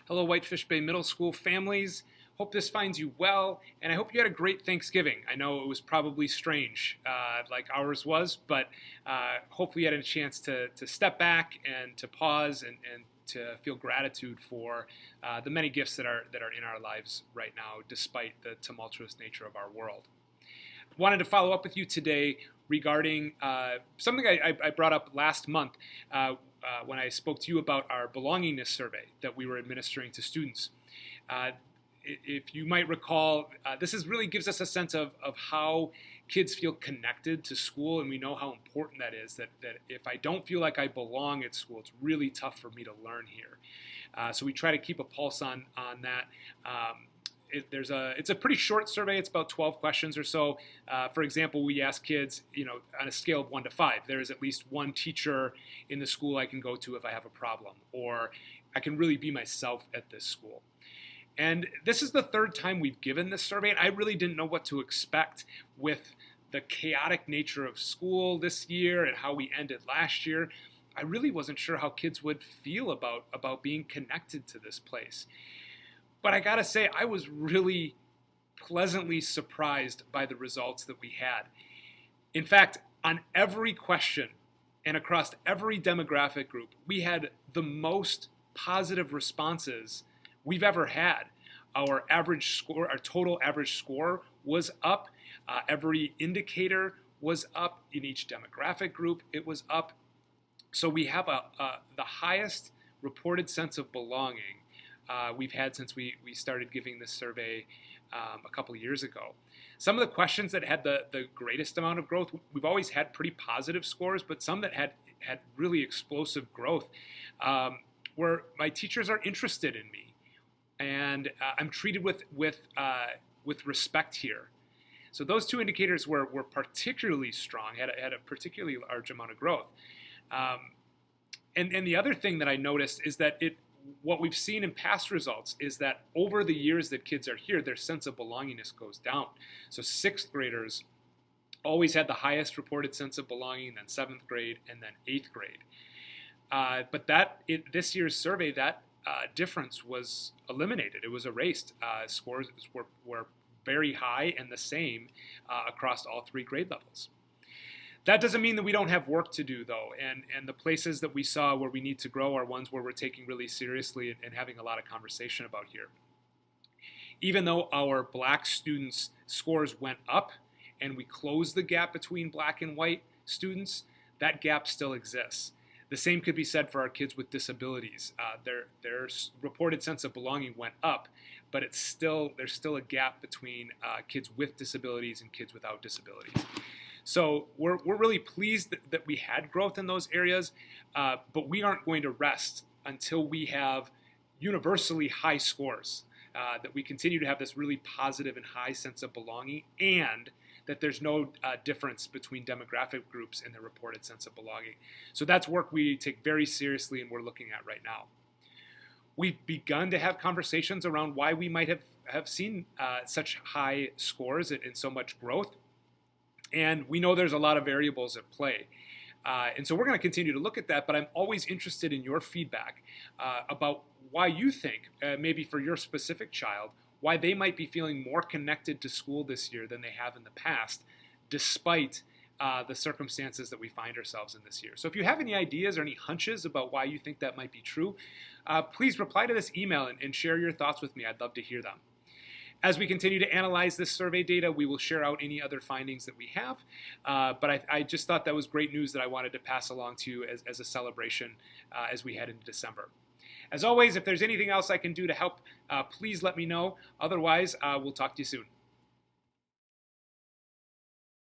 Hello, Whitefish Bay Middle School families. Hope this finds you well, and I hope you had a great Thanksgiving. I know it was probably strange, like ours was, but hopefully you had a chance to step back and to pause and to feel gratitude for the many gifts that are in our lives right now, despite the tumultuous nature of our world. Wanted to follow up with you today regarding something I brought up last month when I spoke to you about our Belongingness Survey that we were administering to students. If you might recall, this really gives us a sense of how kids feel connected to school, and we know how important that is, that if I don't feel like I belong at school, it's really tough for me to learn here. So we try to keep a pulse on that. It's a pretty short survey. It's about 12 questions or so. For example, we ask kids, on a scale of 1 to 5, there is at least one teacher in the school I can go to if I have a problem, or I can really be myself at this school. And this is the third time we've given this survey, and I really didn't know what to expect with the chaotic nature of school this year and how we ended last year. I really wasn't sure how kids would feel about being connected to this place. But I gotta say, I was really pleasantly surprised by the results that we had. In fact, on every question and across every demographic group, we had the most positive responses we've ever had. Our total average score was up. Every indicator was up in each demographic group. It was up. So we have the highest reported sense of belonging we've had since we started giving this survey a couple of years ago. Some of the questions that had the greatest amount of growth, we've always had pretty positive scores, but some that had really explosive growth where my teachers are interested in me, and I'm treated with respect here. So those two indicators were particularly strong, had a particularly large amount of growth. And the other thing that I noticed is that what we've seen in past results is that over the years that kids are here, their sense of belongingness goes down. So 6th graders always had the highest reported sense of belonging, then 7th grade, and then 8th grade. But this year's survey, that difference was eliminated. It was erased. Scores were very high and the same across all 3 grade levels. That doesn't mean that we don't have work to do, though, and the places that we saw where we need to grow are ones where we're taking really seriously and having a lot of conversation about here. Even though our black students' scores went up and we closed the gap between black and white students, that gap still exists. The same could be said for our kids with disabilities. Their reported sense of belonging went up, but there's still a gap between kids with disabilities and kids without disabilities. So we're really pleased that we had growth in those areas, but we aren't going to rest until we have universally high scores, that we continue to have this really positive and high sense of belonging, and that there's no difference between demographic groups in their reported sense of belonging. So that's work we take very seriously and we're looking at right now. We've begun to have conversations around why we might have seen such high scores and so much growth. And we know there's a lot of variables at play. And so we're going to continue to look at that, but I'm always interested in your feedback about why you think, maybe for your specific child, why they might be feeling more connected to school this year than they have in the past, despite the circumstances that we find ourselves in this year. So if you have any ideas or any hunches about why you think that might be true, please reply to this email and share your thoughts with me. I'd love to hear them. As we continue to analyze this survey data, we will share out any other findings that we have. But I just thought that was great news that I wanted to pass along to you as a celebration as we head into December. As always, if there's anything else I can do to help, please let me know. Otherwise, we'll talk to you soon.